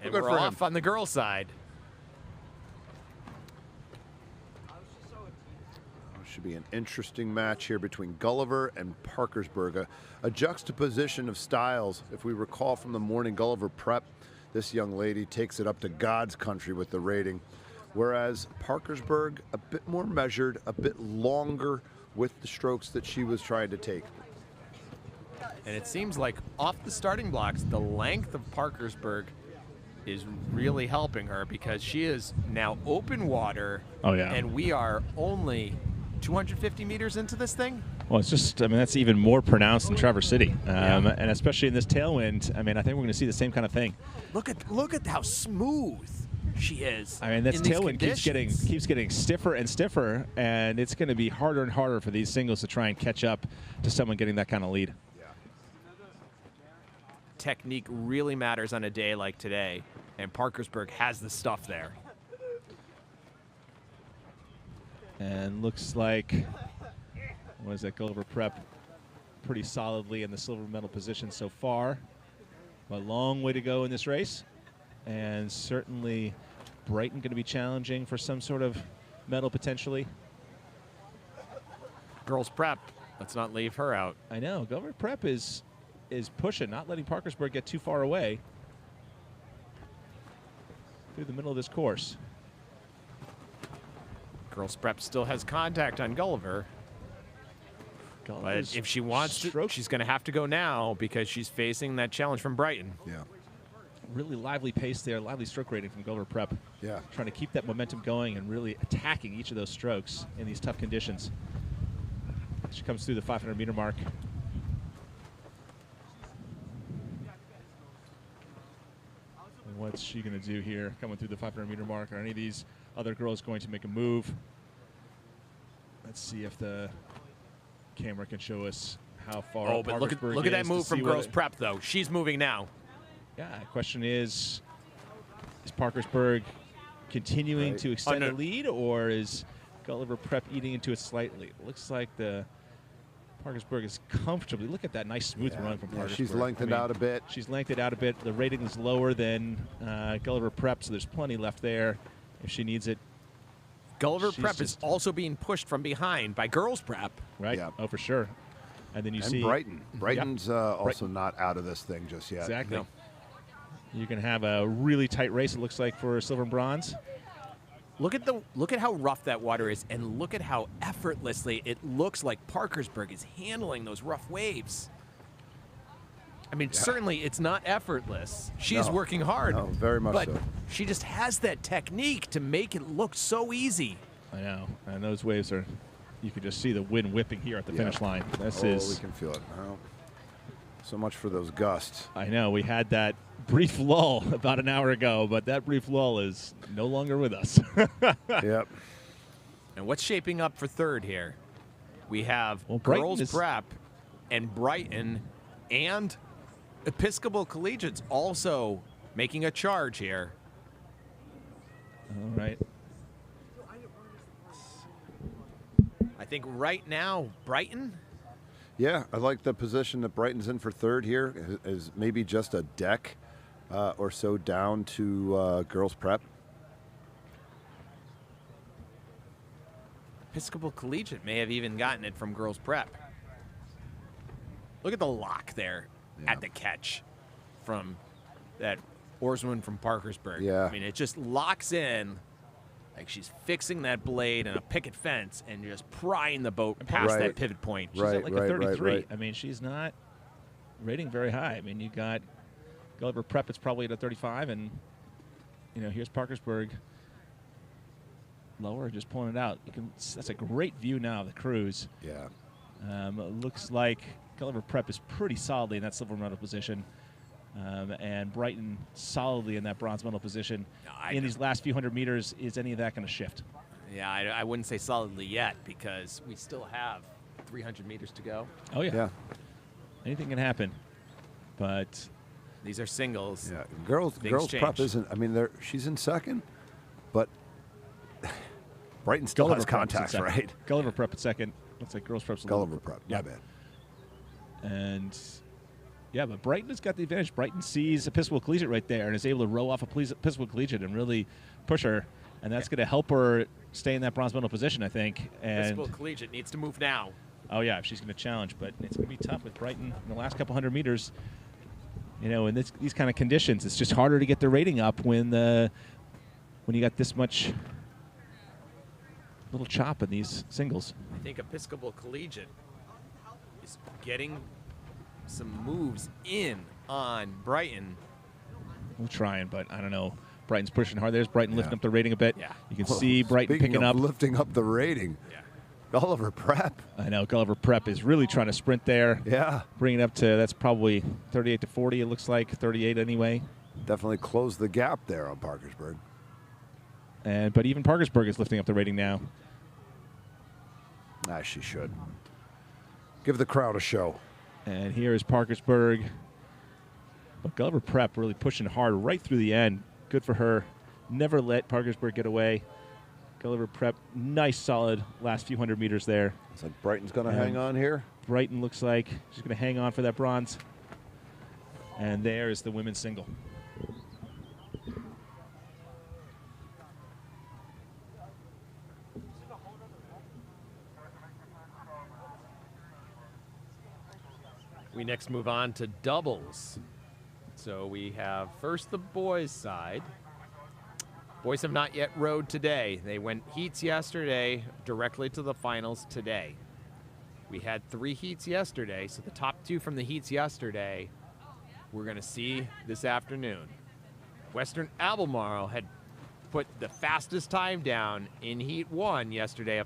And Good we're for off him. on the girls' side. Should be an interesting match here between Gulliver and Parkersburg. A juxtaposition of styles. If we recall from the morning Gulliver prep, this young lady takes it up to God's country with the rating. Whereas Parkersburg, a bit more measured, a bit longer with the strokes that she was trying to take. And it seems like off the starting blocks, the length of Parkersburg is really helping her because she is now open water. Oh, yeah. And we are only 250 meters into this thing. Well, it's just, I mean, that's even more pronounced than Traverse City. And especially in this tailwind, I mean, I think we're going to see the same kind of thing. Look at how smooth she is. I mean, this tailwind keeps getting stiffer and stiffer, and it's going to be harder and harder for these singles to try and catch up to someone getting that kind of lead. Technique really matters on a day like today, and Parkersburg has the stuff there. And looks like, what is that, Gulliver Prep pretty solidly in the silver medal position so far. A long way to go in this race. And certainly Brighton going to be challenging for some sort of medal potentially. Girls Prep, let's not leave her out. I know, Gulliver Prep is pushing, not letting Parkersburg get too far away through the middle of this course. Girls Prep still has contact on Gulliver. But if she wants to, she's going to have to go now because she's facing that challenge from Brighton. Yeah. Really lively pace there, lively stroke rating from Gulliver Prep. Yeah. Trying to keep that momentum going and really attacking each of those strokes in these tough conditions. She comes through the 500-meter mark. And what's she going to do here coming through the 500-meter mark? Are any of these other girls going to make a move? Let's see if the camera can show us how far. Oh, but look at that move from Girls Prep, though. She's moving now. Yeah, the question is Parkersburg continuing to extend the lead, or is Gulliver Prep eating into it slightly? It looks like the Parkersburg is comfortably. Look at that nice smooth run from Parkersburg. She's lengthened out a bit. She's lengthened out a bit. The rating is lower than Gulliver Prep, so there's plenty left there if she needs it. Gulliver Prep is also being pushed from behind by Girls Prep. Right? Yeah. Oh, for sure. And then you see Brighton. Brighton's also Brighton. not out of this thing just yet. Exactly. No. You can have a really tight race, it looks like, for silver and bronze. Look at how rough that water is, and look at how effortlessly it looks like Parkersburg is handling those rough waves. I mean, certainly it's not effortless. She's working hard. No, very much but so. she just has that technique to make it look so easy. I know. And those waves are, you can just see the wind whipping here at the finish line. This we is. can feel it now. So much for those gusts. I know. We had that brief lull about an hour ago, but that brief lull is no longer with us. Yep. And what's shaping up for third here? We have Brighton Girls Prep and Brighton and Episcopal Collegiate's also making a charge here. All right. I think right now, Brighton. Yeah, I like the position that Brighton's in for third here. Is maybe just a deck or so down to Girls Prep. Episcopal Collegiate may have even gotten it from Girls Prep. Look at the lock there at the catch from that oarswoman from Parkersburg. Yeah. I mean, it just locks in like she's fixing that blade in a picket fence and just prying the boat past that pivot point. She's at like a 33. I mean, she's not rating very high. I mean, you got Gulliver Prep, it's probably at a 35, and, you know, here's Parkersburg lower, just pulling it out. You can. That's a great view now of the cruise. Yeah. Looks like Gulliver Prep is pretty solidly in that silver medal position. And Brighton solidly in that bronze medal position. In these last few hundred meters, is any of that going to shift? Yeah, I wouldn't say solidly yet because we still have 300 meters to go. Oh, yeah. Anything can happen. But these are singles. Yeah, Girls Prep isn't. I mean, she's in second, but Brighton still has contacts, right? Gulliver Prep at second. Looks like Girls Prep's Gulliver Prep. Yeah, bad. And Yeah, but Brighton has got the advantage. Brighton sees Episcopal Collegiate right there and is able to row off Episcopal Collegiate and really push her. And that's going to help her stay in that bronze medal position, I think. And Episcopal Collegiate needs to move now. oh, yeah, if she's going to challenge. But it's going to be tough with Brighton in the last couple hundred meters. You know, in these kind of conditions, it's just harder to get the rating up when you got this much little chop in these singles. I think Episcopal Collegiate is getting some moves in on Brighton. We're trying, but I don't know. Brighton's pushing hard. There's Brighton lifting up the rating a bit. Yeah. You can see Brighton Speaking picking of up. lifting up the rating. Yeah. Gulliver Prep. I know Gulliver Prep is really trying to sprint there. Yeah. Bring it up to, that's probably 38 to 40, it looks like. 38 anyway. Definitely closed the gap there on Parkersburg. But even Parkersburg is lifting up the rating now. As she should. Give the crowd a show. And here is Parkersburg. But Gulliver Prep really pushing hard right through the end. Good for her. Never let Parkersburg get away. Gulliver Prep, nice solid last few hundred meters there. It's like Brighton's going to hang on here. Brighton looks like she's going to hang on for that bronze. And there is the women's single. We next move on to doubles. So we have first the boys' side. Boys have not yet rowed today. They went heats yesterday, directly to the finals today. We had 3 heats yesterday, so the top 2 from the heats yesterday we're going to see this afternoon. Western Albemarle had put the fastest time down in Heat 1 yesterday of